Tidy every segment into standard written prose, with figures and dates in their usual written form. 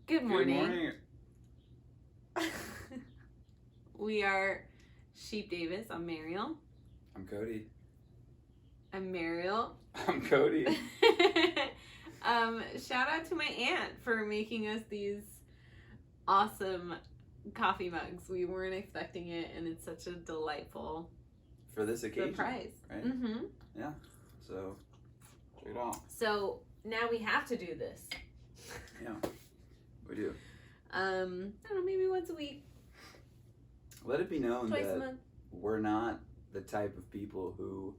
Good morning. Good morning. We are Sheep Davis. I'm Mariel. I'm Cotee. I'm Mariel. I'm Cotee. Shout out to my aunt for making us these awesome coffee mugs. We weren't expecting it, and it's such a delightful For this occasion. surprise. Right? Mm-hmm. Yeah. So, check it out. So now we have to do this. Yeah. We do. I don't know, maybe once a week, Let it be known twice a that month. we're not the type of people who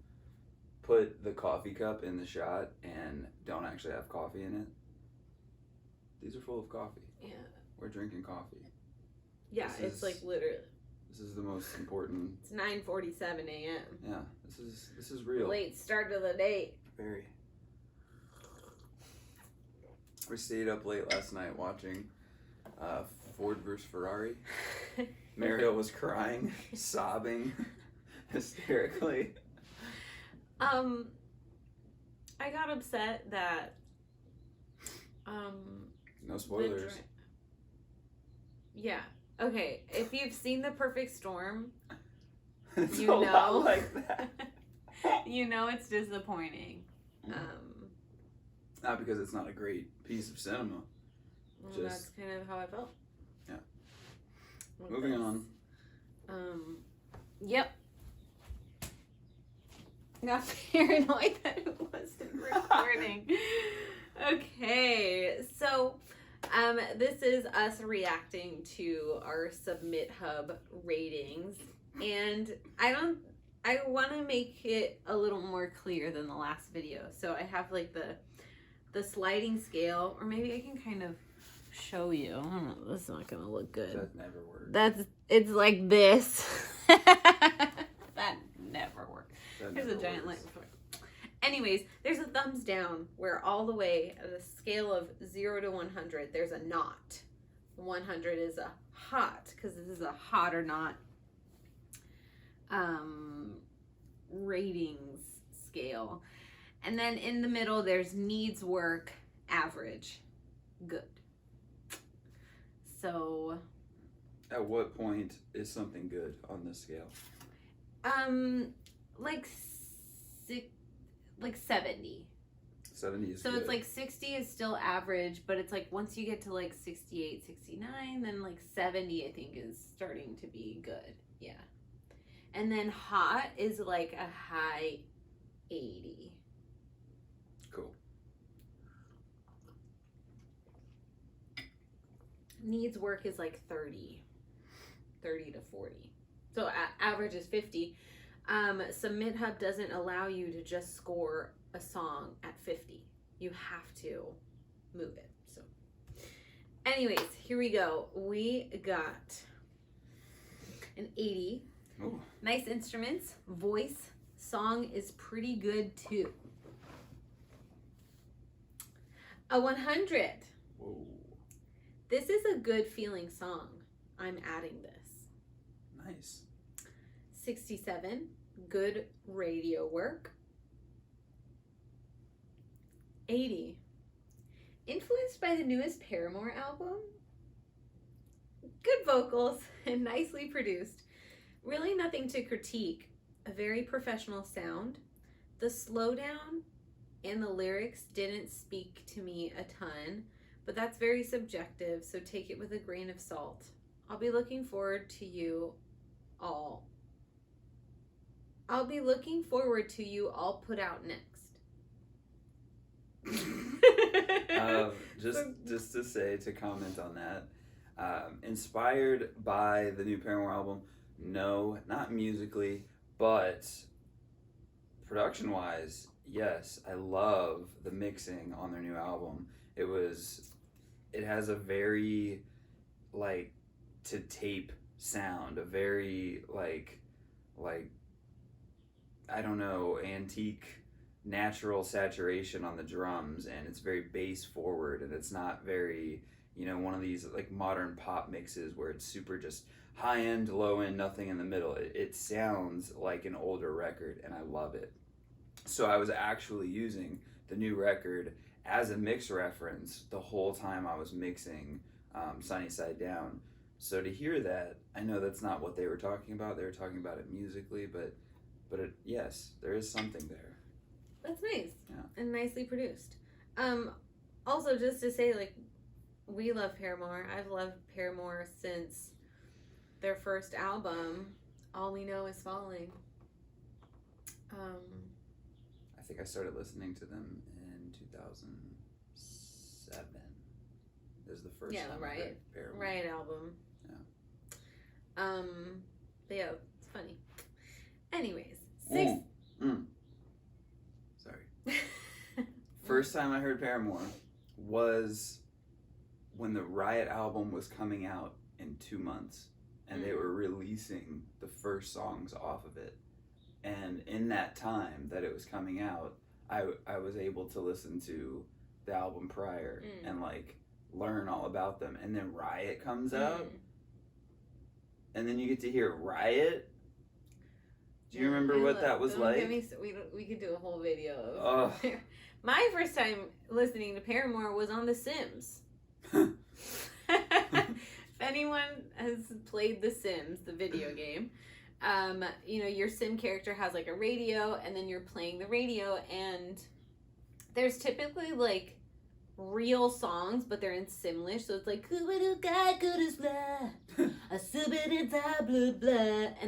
put the coffee cup in the shot and don't actually have coffee in it. These are full of coffee. Yeah. We're drinking coffee. Yeah, This it's is- like literally. This is the most important. It's 9:47 a.m. Yeah. This is real. Late start of the day. Very. We stayed up late last night watching Ford vs. Ferrari. Mariel was crying, sobbing hysterically. I got upset that No spoilers. yeah. Okay, if you've seen The Perfect Storm, It's you a lot know. like that. you know it's disappointing. Not because it's not a great piece of cinema. Well, Just- that's kind of how I felt. Yeah. with Moving this. on. Yep. Got paranoid that it wasn't recording. Okay, so this is us reacting to our SubmitHub ratings, and I want to make it a little more clear than the last video. So I have like the sliding scale, or maybe I can kind of show you. I don't know, this is not gonna look good. That never worked. It's like this. That never works. That There's a never giant works. light before. Anyways, there's a thumbs down where all the way at a scale of 0 to 100, there's a not. 100 is a hot, because this is a hot or not ratings scale. And then in the middle, there's needs work, average, good. So, At what point is something good on this scale? like 70. 70 is So good. it's like 60 is still average, but it's like once you get to like 68, 69, then like 70 I think is starting to be good. Yeah. And then hot is like a high 80. Cool. Needs work is like 30 to 40. So average is 50. SubmitHub doesn't allow you to just score a song at 50. You have to move it. So anyways, here we go. We got an 80. Ooh. Nice instruments, voice, song is pretty good too. A 100. Whoa. This is a good feeling song. I'm adding this. Nice. 67. Good radio work. 80. Influenced by the newest Paramore album. Good vocals and nicely produced. Really nothing to critique. A very professional sound. The slowdown and the lyrics didn't speak to me a ton, but that's very subjective, so take it with a grain of salt. I'll be looking forward to you all put out next. Just to say, to comment on that, inspired by the new Paramore album, no, not musically, but production wise, yes. I love the mixing on their new album. It has a very like to tape sound, a very like I don't know, antique natural saturation on the drums, and it's very bass forward, and it's not very, one of these like modern pop mixes where it's super just high end, low end, nothing in the middle. It sounds like an older record, and I love it. So I was actually using the new record as a mix reference the whole time I was mixing Sunny Side Down. So to hear that, I know that's not what they were talking about. They were talking about it musically, but yes, there is something there. That's nice. Yeah. And nicely produced. Also, just to say, like, we love Paramore. I've loved Paramore since their first album, All We Know Is Falling. I think I started listening to them in 2007. It was the first time I heard Paramore. Riot album. Yeah. But yeah, it's funny. Anyways, Sorry. First time I heard Paramore was when the Riot album was coming out in 2 months, and they were releasing the first songs off of it. And in that time that it was coming out, I was able to listen to the album prior and like learn all about them. And then Riot comes out, and then you get to hear Riot. Do you remember what that was like? We could do a whole video of my first time listening to Paramore was on The Sims. If anyone has played The Sims, the video game, your sim character has like a radio, and then you're playing the radio, and there's typically like real songs, but they're in Simlish, so it's like and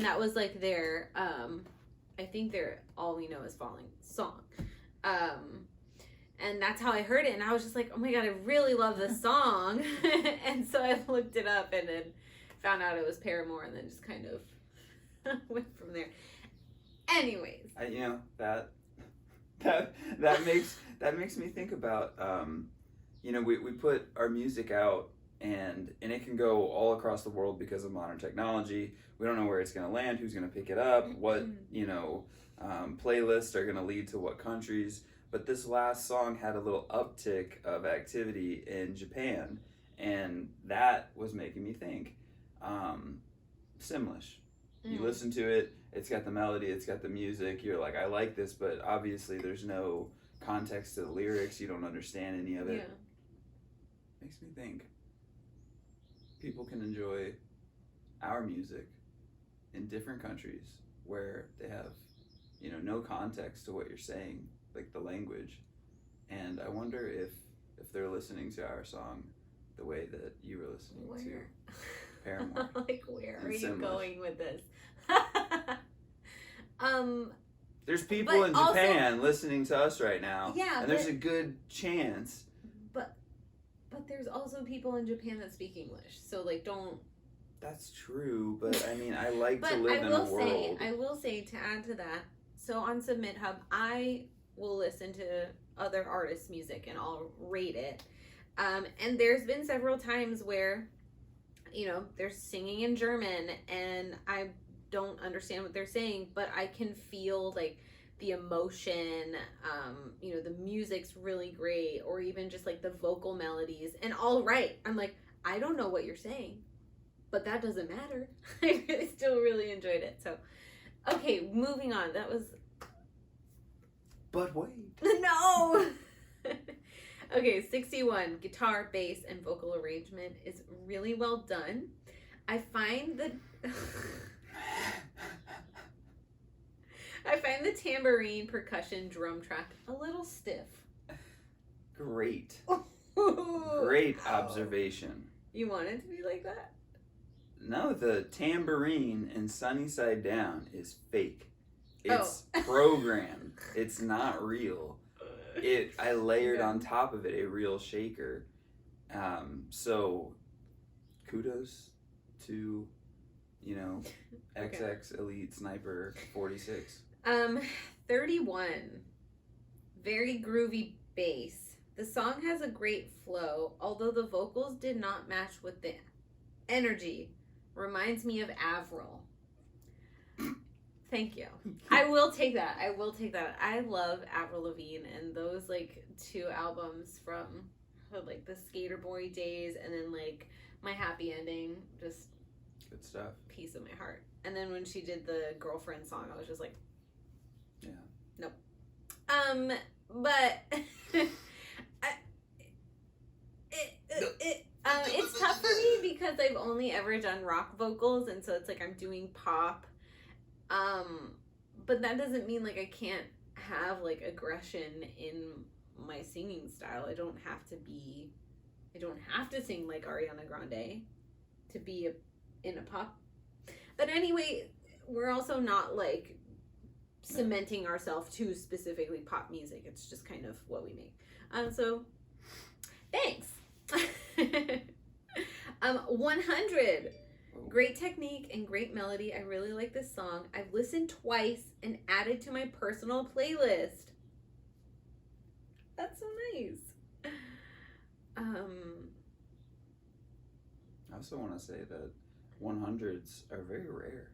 that was like their I think their All We Know Is Falling song. And that's how I heard it, and I was just like, oh my god, I really love this song. And so I looked it up and then found out it was Paramore, and then just kind of went from there. Anyways, that makes me think about we put our music out, and it can go all across the world because of modern technology. We don't know where it's going to land, who's going to pick it up, what playlists are going to lead to what countries. But this last song had a little uptick of activity in Japan, and that was making me think. Simlish. You listen to it, it's got the melody, it's got the music, you're like, I like this, but obviously there's no context to the lyrics, you don't understand any of it. Yeah. Makes me think. People can enjoy our music in different countries where they have, no context to what you're saying, like the language. And I wonder if they're listening to our song the way that you were listening to Paramore. Like, where are you going with this? There's people in Japan listening to us right now. Yeah, and there's a good chance. But there's also people in Japan that speak English. So like, don't. That's true, but I mean, I like to live in a world. I will say, to add to that, so on SubmitHub, I will listen to other artists' music and I'll rate it. And there's been several times where, they're singing in German and I don't understand what they're saying, but I can feel like the emotion, the music's really great, or even just like the vocal melodies, and all right. I'm like, I don't know what you're saying, but that doesn't matter. I still really enjoyed it. So, okay, moving on. That was... But wait. No! Okay, 61. Guitar, bass, and vocal arrangement is really well done. I find the tambourine percussion drum track a little stiff. Great. Great observation. You want it to be like that? No, the tambourine in Sunny Side Down is fake. It's programmed. It's not real. I layered on top of it a real shaker. So kudos to, XX Elite Sniper 46. 31. Very groovy bass. The song has a great flow, although the vocals did not match with the energy. Reminds me of Avril. Thank you. I will take that. I love Avril Lavigne, and those like 2 albums from like the Skater Boy days, and then like My Happy Ending, just good stuff. Piece of my heart. And then when she did the Girlfriend song, I was just like, yeah, nope. But It's tough for me because I've only ever done rock vocals, and so it's like I'm doing pop. But that doesn't mean like I can't have like aggression in my singing style. I don't have to sing like Ariana Grande to be in a pop. But anyway, we're also not like cementing ourselves to specifically pop music. It's just kind of what we make. So thanks. 100. Great technique and great melody. I really like this song. I've listened twice and added to my personal playlist. That's so nice. I also want to say that 100s are very rare.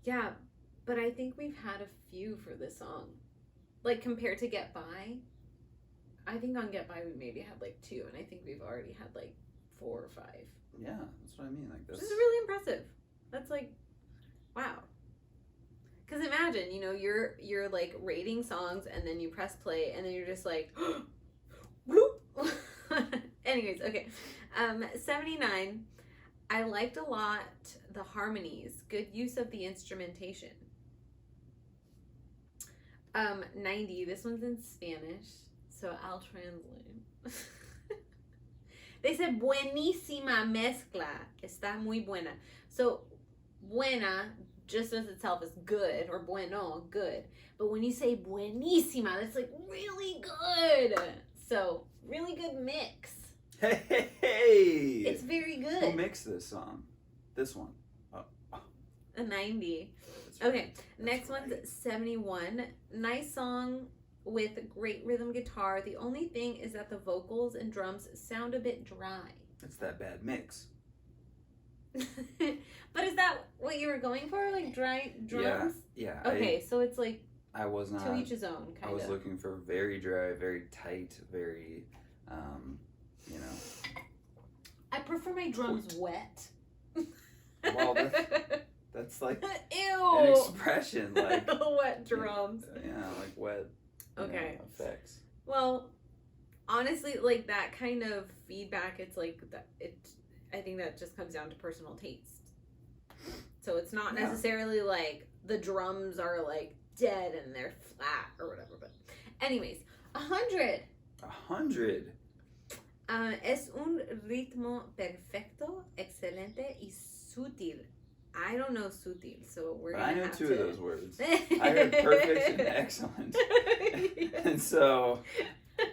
Yeah, but I think we've had a few for this song. Like compared to Get By, I think on Get By we maybe had like 2, and I think we've already had like 4 or 5. Yeah, that's what I mean. Like this is really impressive. That's like, wow. Because imagine, you're like rating songs, and then you press play, and then you're just like, whoop. Anyways, okay. 79. I liked a lot the harmonies. Good use of the instrumentation. 90. This one's in Spanish, so I'll translate. They said, buenísima mezcla. Está muy buena. So, buena, just as itself, is good, or bueno, good. But when you say buenísima, that's like really good. So, really good mix. Hey! It's very good. Who mixed this song? This one. A 90. Right. Okay, next one's 71. Nice song with great rhythm guitar. The only thing is that the vocals and drums sound a bit dry. It's that bad mix. But is that what you were going for? Like dry drums? Yeah. Okay, so it's like I was not. To each his own, kind of. I was looking for very dry, very tight, very, I prefer my drums wet. Well, that's like Ew. an expression, like wet drums. Yeah, like wet. Okay. Effects. Well, honestly, like that kind of feedback, it's like that. I think that just comes down to personal taste. So it's not necessarily like the drums are like dead and they're flat or whatever. But, anyways, 100. 100. Es un ritmo perfecto, excelente y sutil. I don't know sutil, so we're gonna I know have 2 to... of those words. I heard perfect and excellent, and so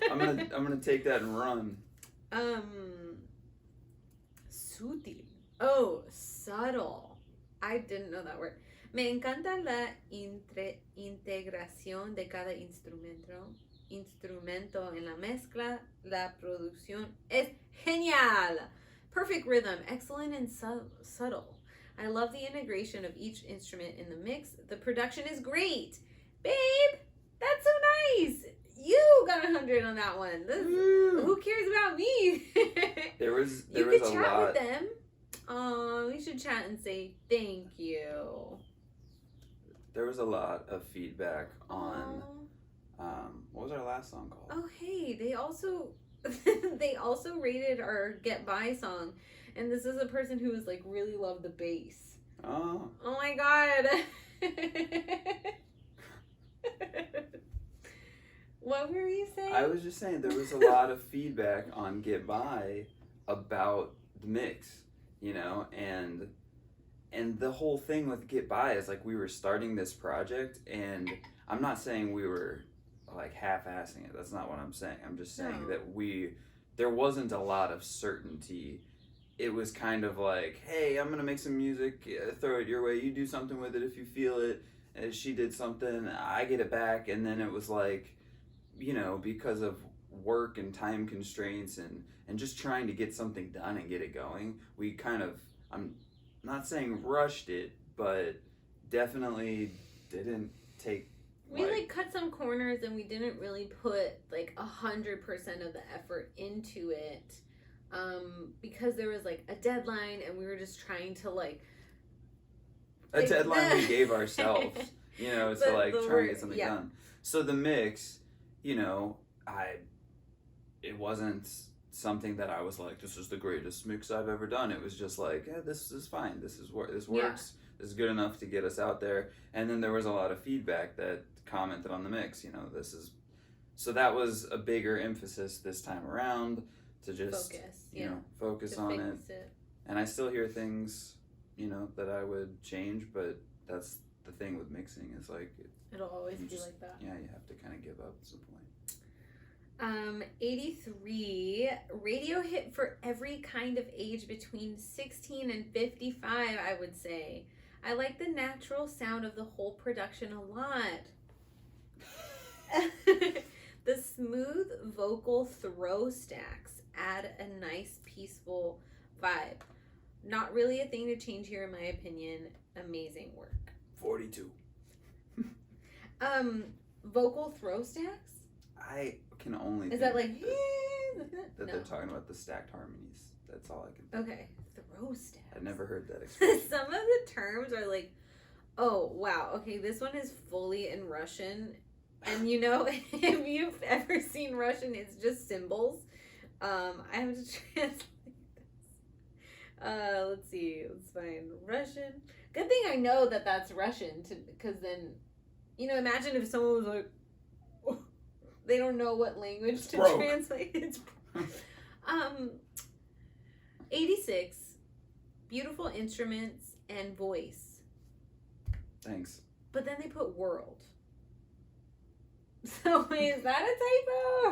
I'm gonna take that and run. Sutil. Oh, subtle. I didn't know that word. Me encanta la integración de cada instrumento en la mezcla. La producción es genial. Perfect rhythm, excellent and subtle. I love the integration of each instrument in the mix. The production is great. Babe, that's so nice. You got 100 on that one. Who cares about me? You could chat with them. We should chat and say thank you. There was a lot of feedback on what was our last song called? Oh hey, they also rated our Get By song, and this is a person who was like really loved the bass. Oh my god. What were you saying? I was just saying there was a lot of feedback on Get By about the mix, and the whole thing with Get By is like we were starting this project, and I'm not saying we were like half-assing it. That's not what I'm saying. I'm just saying that there wasn't a lot of certainty. It was kind of like, hey, I'm gonna make some music, throw it your way, you do something with it if you feel it. And she did something, I get it back, and then it was like, because of work and time constraints and just trying to get something done and get it going, we kind of, I'm not saying rushed it, but definitely didn't take. We like cut some corners, and we didn't really put like 100% of the effort into it, because there was like a deadline, and we were just trying to like a deadline we gave ourselves, to like try to get something done. So the mix, it wasn't something that I was like, this is the greatest mix I've ever done. It was just like, yeah, this is fine. This works. Yeah. This is good enough to get us out there. And then there was a lot of feedback that commented on the mix. So that was a bigger emphasis this time around to just focus on it. And I still hear things, that I would change, but that's the thing with mixing is like it'll always be like that. Yeah, you have to kind of give up at some point. 83 radio hit for every kind of age between 16 and 55, I would say. I like the natural sound of the whole production a lot. The smooth vocal throw stacks add a nice peaceful vibe. Not really a thing to change here in my opinion. Amazing work. 42. Vocal throw stacks? I can only Is that like that they're talking about the stacked harmonies. That's all I can think. Okay, throw stacks. I've never heard that expression. Some of the terms are like, oh wow, okay, this one is fully in Russian, and if you've ever seen Russian, it's just symbols. I have to translate this. Let's see, let's find Russian. Good thing I know that that's Russian, because then, imagine if someone was like, they don't know what language to translate. It's 86, beautiful instruments and voice. Thanks. But then they put world. So wait, is that a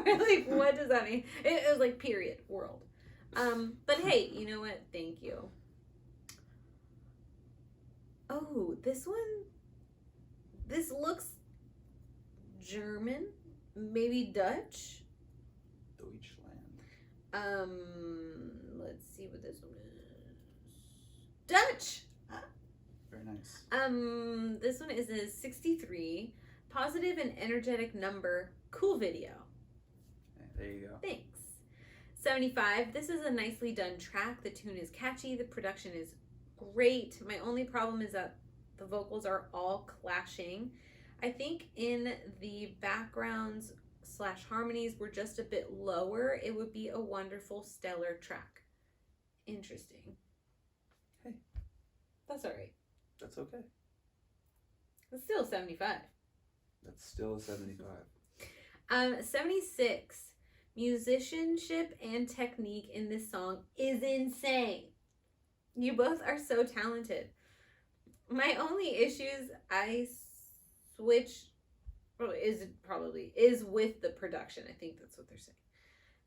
typo? Like, what does that mean? It was like period, world. But hey, you know what? Thank you. Oh, this looks German. Maybe Dutch. Deutschland. Let's see what this one is. Dutch. Very nice. This one is a 63. Positive and energetic number. Cool video. Okay, there you go. Thanks. 75. This is a nicely done track. The tune is catchy. The production is great. My only problem is that the vocals are all clashing. I think in the backgrounds / harmonies were just a bit lower. It would be a wonderful, stellar track. Interesting. Hey. That's all right. That's okay. It's still 75. That's still a 75. 76. Musicianship and technique in this song is insane. You both are so talented. My only issues is with the production. I think that's what they're saying.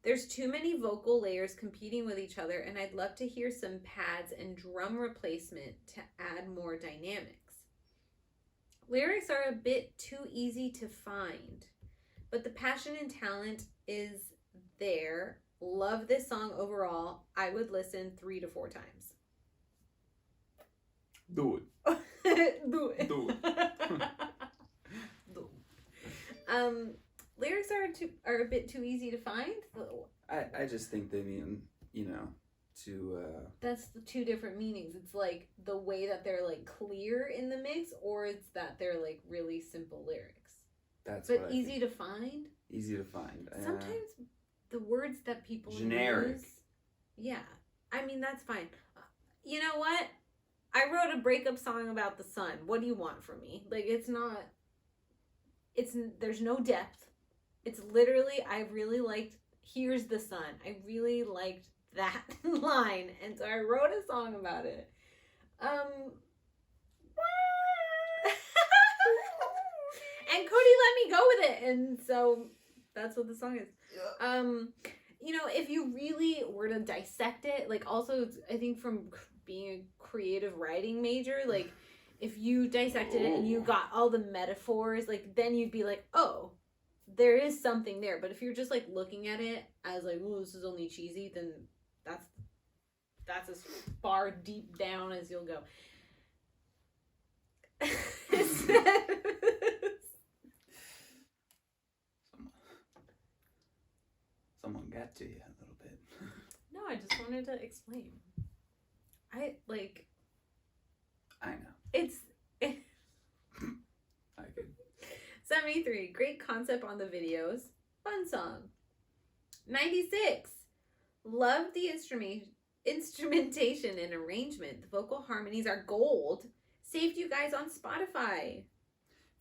There's too many vocal layers competing with each other, and I'd love to hear some pads and drum replacement to add more dynamics. Lyrics are a bit too easy to find, but the passion and talent is there. Love this song overall. I would listen 3 to 4 times. Do it. Do it. Do it. Lyrics are a bit too easy to find. I just think they mean, to That's the 2 different meanings. It's like the way that they're like clear in the mix, or it's that they're like really simple lyrics. That's but what easy to find. Easy to find. Sometimes the words that people generic. use, yeah. I mean, that's fine. You know what? I wrote a breakup song about the sun. What do you want from me? Like, there's no depth. It's literally, I really liked Here's the Sun. I really liked that line. And so I wrote a song about it. And Cotee let me go with it. And so that's what the song is. If you really were to dissect it, like also, I think from being a creative writing major, like if you dissected it and you got all the metaphors, like then you'd be like, oh, there is something there. But if you're just like looking at it as like, oh, this is only cheesy, then that's as far deep down as you'll go. Someone got to you a little bit. No, I just wanted to explain. I know. It's I could. 73. Great concept on the videos. Fun song. 96. Love the instrumentation and arrangement. The vocal harmonies are gold. Saved you guys on Spotify.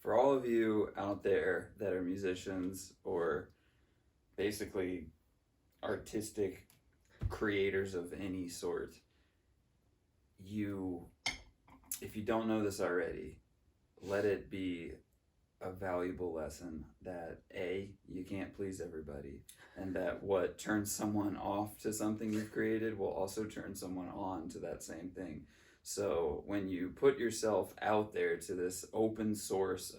For all of you out there that are musicians or basically artistic creators of any sort, if you don't know this already, let it be a valuable lesson that you can't please everybody, and that what turns someone off to something you've created will also turn someone on to that same thing. So when you put yourself out there to this open source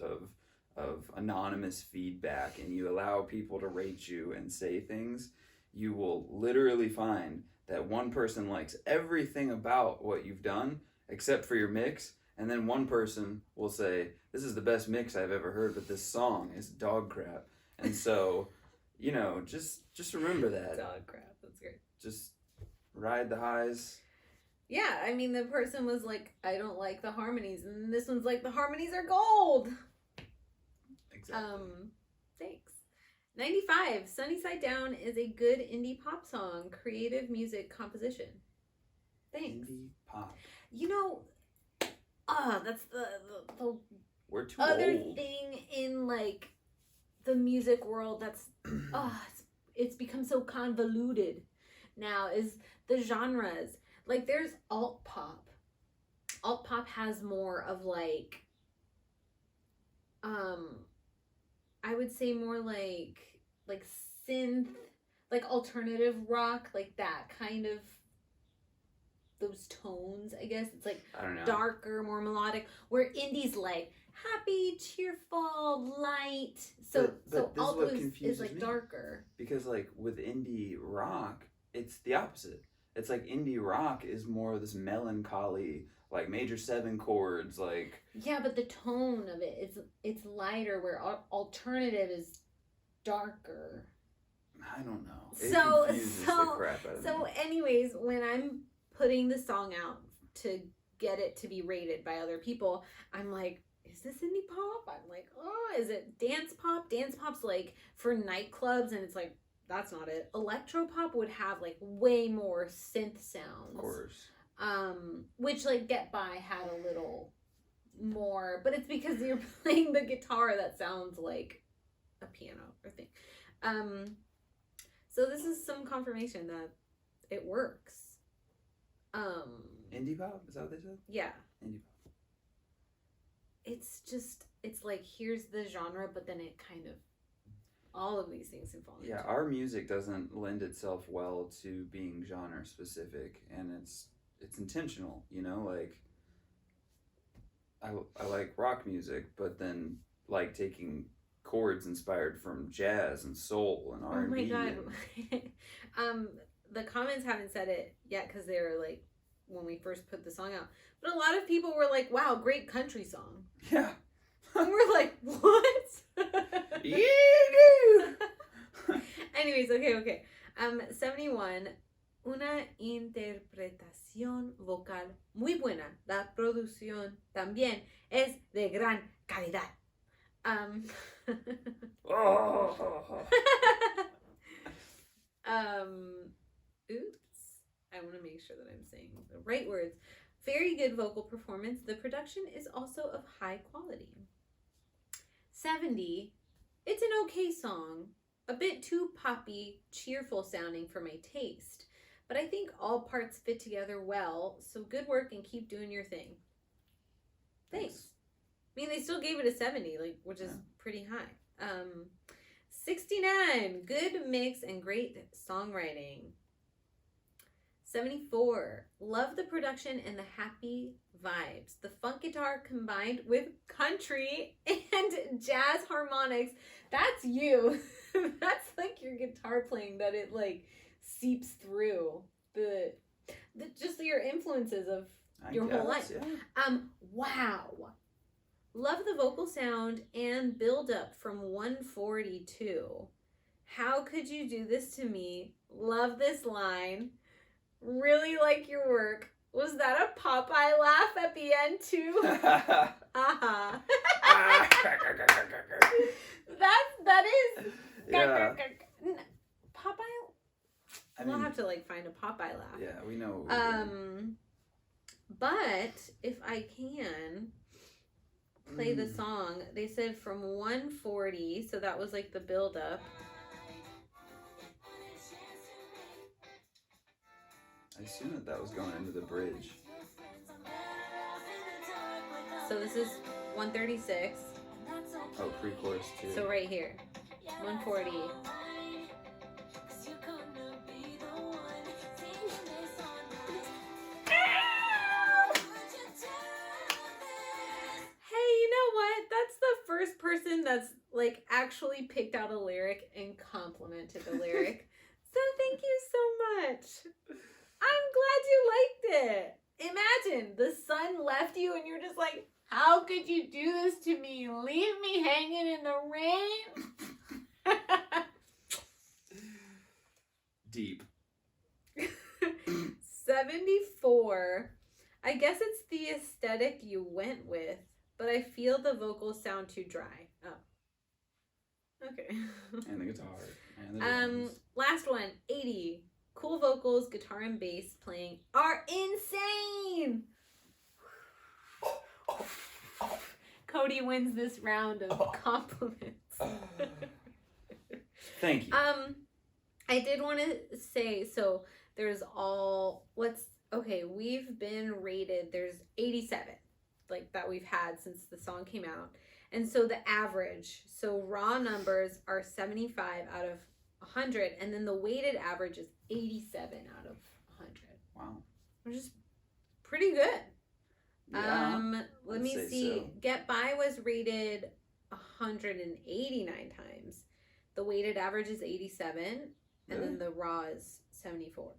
of anonymous feedback, and you allow people to rate you and say things, you will literally find that one person likes everything about what you've done except for your mix, and then one person will say, this is the best mix I've ever heard, but this song is dog crap. And so, just remember that. Dog crap, that's great. Just ride the highs. Yeah, I mean, the person was like, I don't like the harmonies, and this one's like, the harmonies are gold. Exactly. Thanks. 95, Sunny Side Down is a good indie pop song. Creative music composition. Thanks. Indie pop. That's the We're too other old. thing in, like, the music world that's, it's become so convoluted now, is the genres. Like, there's alt pop. Alt pop has more of, like, I would say more like synth, like alternative rock, like that kind of, those tones, I guess. It's like, I don't know, darker, more melodic, where indie's like happy, cheerful, light. So alt is like darker. Because like with indie rock, it's the opposite. It's like indie rock is more of this melancholy, like major 7 chords, like. Yeah, but the tone of it, it's lighter, where alternative is darker. I don't know. It confuses the crap out of me. So anyways, when I'm putting the song out to get it to be rated by other people, I'm like, is this indie pop? I'm like, oh, is it dance pop? Dance pop's like for nightclubs, and it's like, that's not it. Electro pop would have like way more synth sounds. Of course. Which like Get By had a little more, but it's because you're playing the guitar that sounds like a piano or thing. So this is some confirmation that it works. Indie pop? Is that what they said? Yeah. Indie pop. It's like, here's the genre, but then it kind of, all of these things can fall into. Yeah, our music doesn't lend itself well to being genre specific, and it's intentional, like I like rock music, but then like taking chords inspired from jazz and soul and R&B. Oh my god. The comments haven't said it yet because they were like, when we first put the song out, but a lot of people were like, wow, great country song. Yeah. And we're like, what? Yeah. Anyways, okay. 71, una interpretación vocal muy buena. La producción también es de gran calidad. Oops. I want to make sure that I'm saying the right words. Very good vocal performance. The production is also of high quality. 70, it's an okay song. A bit too poppy, cheerful sounding for my taste. But I think all parts fit together well, so good work and keep doing your thing. Thanks. I mean, they still gave it a 70, which is pretty high. 69, good mix and great songwriting. 74, love the production and the happy vibes. The funk guitar combined with country and jazz harmonics. That's you. That's like your guitar playing, that it like seeps through the just your influences of your whole life. Yeah. Wow. Love the vocal sound and build up from 142. How could you do this to me? Love this line. Really like your work. Was that a Popeye laugh at the end too? Uh-huh. that is. Yeah. Popeye. We'll have to like find a Popeye laugh. Yeah, we know what we're doing. But if I can play the song, they said from 140, so that was like the build up. I assume that was going into the bridge. So this is 136. Oh, pre-chorus too. So right here, 140. That's the first person that's like actually picked out a lyric and complimented the lyric. So thank you so much. I'm glad you liked it. Imagine the sun left you and you're just like, how could you do this to me? Leave me hanging in the rain? Deep. 74. I guess it's the aesthetic you went with. But I feel the vocals sound too dry. Oh. Okay. And the guitar. And the drums. Last one, 80. Cool vocals, guitar and bass playing are insane! Cotee wins this round of compliments. Thank you. I did want to say, so there's we've been rated, there's 87. Like that we've had since the song came out. And so the average, so raw numbers are 75 out of 100, and then the weighted average is 87 out of 100. Wow. Which is pretty good. Yeah, let me see. So. Get By was rated 189 times. The weighted average is 87, and then the raw is 74.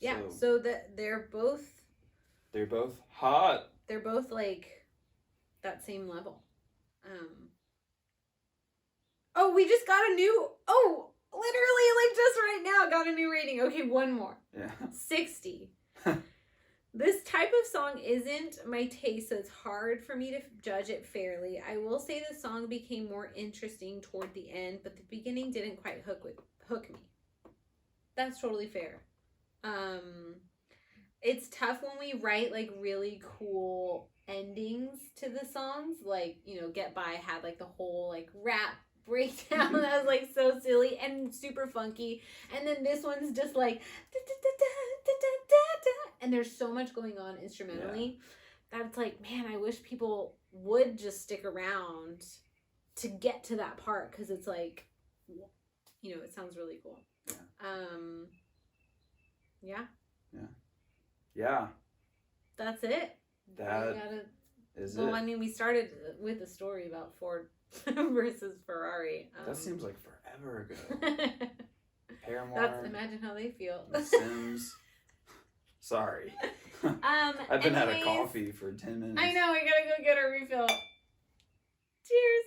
Yeah, so they're both hot. They're both like that same level. We just got a new. Literally, like just right now, got a new rating. Okay, one more. Yeah. 60. This type of song isn't my taste, so it's hard for me to judge it fairly. I will say the song became more interesting toward the end, but the beginning didn't quite hook me. That's totally fair. It's tough when we write like really cool endings to the songs. Like, Get By had like the whole like rap breakdown that was like so silly and super funky. And then this one's just like and there's so much going on instrumentally that it's like, man, I wish people would just stick around to get to that part, because it's like, it sounds really cool. Yeah. That's it. Is it. Well, I mean, we started with a story about Ford versus Ferrari. That seems like forever ago. Paramore. Imagine how they feel. Sims. Sorry. I've been out of coffee for 10 minutes. I know, we gotta go get our refill. Cheers.